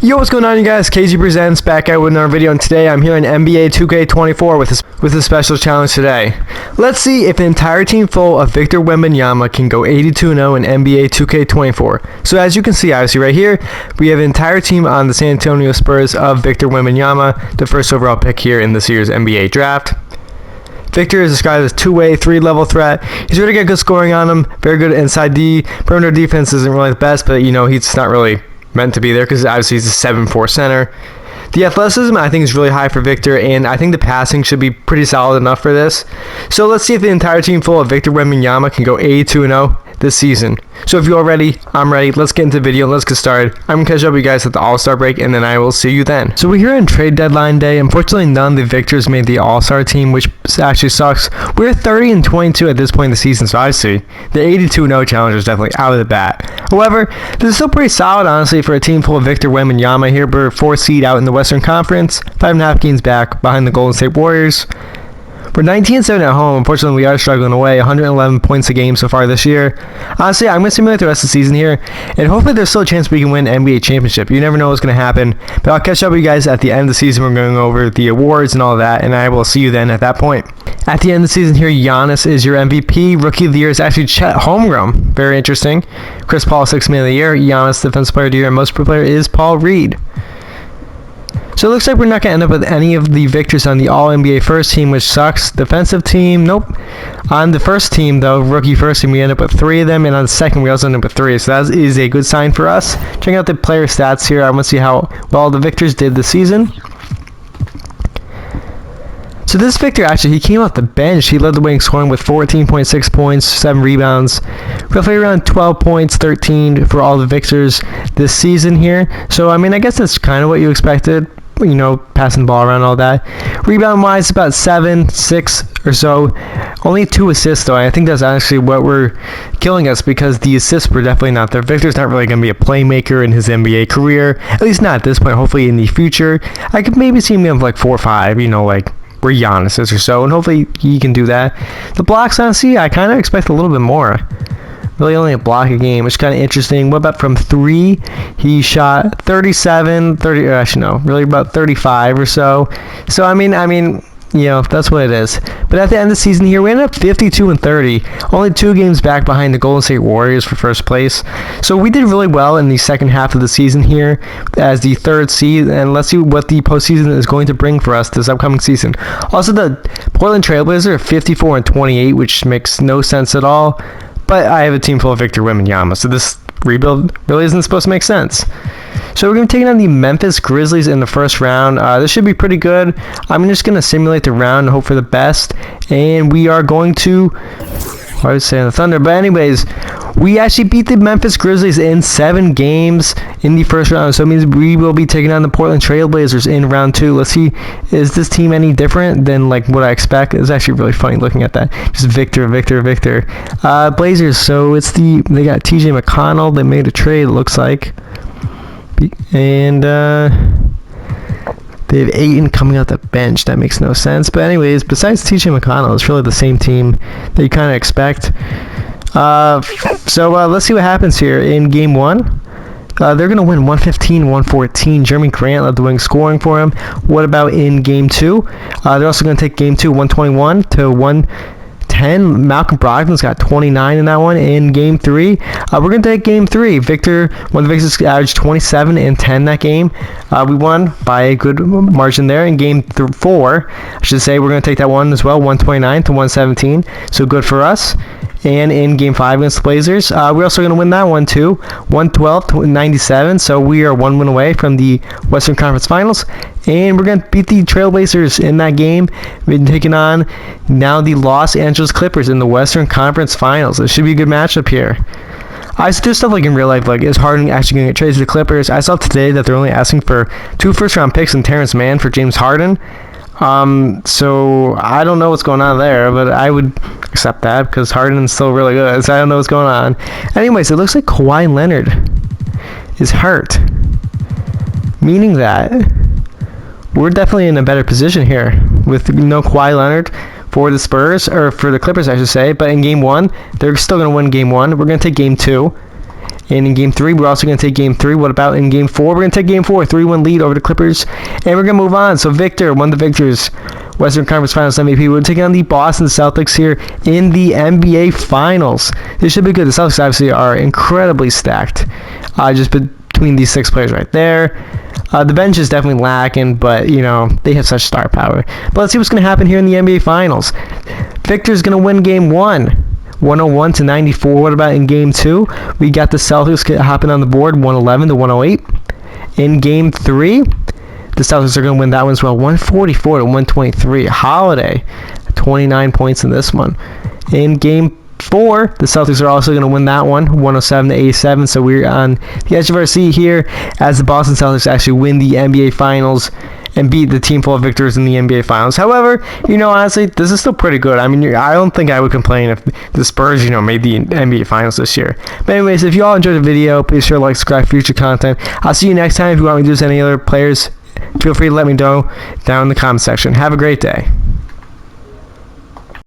Yo, what's going on, you guys? KG Presents back out with another video, and today I'm here in NBA2K24 with a special challenge today. Let's see if an entire team full of Victor Wembanyama can go 82-0 in NBA2K24. So as you can see, obviously right here, we have an entire team on the San Antonio Spurs of Victor Wembanyama, the first overall pick here in this year's NBA draft. Victor is described as two-way, three-level threat. He's really got good scoring on him, very good inside D. Perimeter defense isn't really the best, but you know, he's not really meant to be there because obviously he's a 7'4" center. The athleticism I think is really high for Victor, and I think the passing should be pretty solid enough for this. So let's see if the entire team full of Victor Wembanyama can go 82-0 this season. So if you're all ready, I'm ready. Let's get into the video and let's get started. I'm going to catch up with you guys at the All-Star break, and then I will see you then. So we're here on trade deadline day. Unfortunately, none of the Victors made the All-Star team, which actually sucks. We're 30-22 at this point in the season, so obviously the 82-0 challenge is definitely out of the bat. However, this is still pretty solid, honestly, for a team full of Victor Wembanyama here. We're 4th seed out in the Western Conference, 5.5 games back behind the Golden State Warriors. We're 19-7 at home. Unfortunately, we are struggling away. 111 points a game so far this year. Honestly, I'm going to simulate the rest of the season here, and hopefully there's still a chance we can win NBA championship. You never know what's going to happen, but I'll catch up with you guys at the end of the season. We're going over the awards and all of that, and I will see you then at that point. At the end of the season here, Giannis is your MVP. Rookie of the Year is actually Chet Holmgren. Very interesting. Chris Paul, 6th Man of the Year. Giannis, Defensive Player of the Year, and Most Improved Player is Paul Reed. So it looks like we're not going to end up with any of the Victors on the All-NBA first team, which sucks. Defensive team, nope. On the first team, though, rookie first team, we end up with 3 of them, and on the second, we also end up with 3. So that is a good sign for us. Checking out the player stats here, I want to see how well the Victors did this season. So this Victor, actually, he came off the bench. He led the way in scoring with 14.6 points, 7 rebounds, roughly around 12 points, 13 for all the Victors this season here. So, I mean, I guess that's kind of what you expected. You know, passing the ball around, all that. Rebound-wise, about 7, 6 or so. Only 2 assists, though. I think that's actually what we're killing us because the assists were definitely not there. Victor's not really going to be a playmaker in his NBA career, at least not at this point. Hopefully in the future, I could maybe see him have like 4 or 5, you know, like where Giannis is or so, and hopefully he can do that. The blocks, honestly, I kind of expect a little bit more. Really only a block a game, which is kind of interesting. What about from 3? He shot 37, 30, actually no, really about 35 or so. So, I mean, you know, that's what it is. But at the end of the season here, we ended up 52-30, only 2 games back behind the Golden State Warriors for first place. So we did really well in the second half of the season here as the 3rd seed, and let's see what the postseason is going to bring for us this upcoming season. Also, the Portland Trailblazers are 54-28, which makes no sense at all. But I have a team full of Victor Wembanyama, so this rebuild really isn't supposed to make sense. So we're going to be taking on the Memphis Grizzlies in the first round. This should be pretty good. I'm just going to simulate the round and hope for the best. And we are going to... I was saying the Thunder, but anyways, we actually beat the Memphis Grizzlies in 7 games in the first round, so it means we will be taking on the Portland Trailblazers in round 2. Let's see, is this team any different than like what I expect? It's actually really funny looking at that. Just Victor. Blazers, so they got TJ McConnell. They made a trade, it looks like, and they have Ayton coming out the bench. That makes no sense. But anyways, besides TJ McConnell, it's really the same team that you kind of expect. So let's see what happens here in Game 1. They're going to win 115-114. Jeremy Grant led the wing scoring for him. What about in Game 2? They're also going to take Game 2 121-110. Malcolm Brogdon's got 29 in that one. In Game 3, we're going to take Game 3. One of the Victors averaged 27 and 10 that game. We won by a good margin there. In Game 4, I should say, we're going to take that one as well, 129-117. So good for us. And in Game 5 against the Blazers, we're also going to win that one too, 112-97. So we are 1 win away from the Western Conference Finals. And we're going to beat the Trailblazers in that game. We've been taking on now the Los Angeles Clippers in the Western Conference Finals. It should be a good matchup here. I do stuff like in real life, like is Harden actually going to get traded to the Clippers? I saw today that they're only asking for 2 first-round picks and Terrence Mann for James Harden. So I don't know what's going on there, but I would accept that because Harden's still really good, so I don't know what's going on. Anyways, it looks like Kawhi Leonard is hurt, meaning that we're definitely in a better position here with no Kawhi Leonard for the Spurs, or for the Clippers, I should say. But in Game 1, they're still going to win Game 1. We're going to take Game 2. And in Game 3, we're also going to take Game 3. What about in Game 4? We're going to take Game 4, 3-1 lead over the Clippers. And we're going to move on. So Victor, one of the victors, Western Conference Finals MVP. We're taking on the Boston Celtics here in the NBA Finals. This should be good. The Celtics obviously are incredibly stacked. Just between these 6 players right there. The bench is definitely lacking, but, you know, they have such star power. But let's see what's going to happen here in the NBA Finals. Victor's going to win Game 1. 101-94. What about in Game 2? We got the Celtics hopping on the board, 111-108. In Game 3, the Celtics are going to win that one as well, 144-123. Holiday, 29 points in this one. In Game 4, the Celtics are also going to win that one, 107-87. So we're on the edge of our seat here as the Boston Celtics actually win the NBA Finals and beat the team full of victors in the NBA Finals. However, you know, honestly, this is still pretty good. I mean, I don't think I would complain if the Spurs, you know, made the NBA Finals this year. But anyways, if you all enjoyed the video, please sure to like, subscribe for future content. I'll see you next time. If you want me to do any other players, feel free to let me know down in the comment section. Have a great day.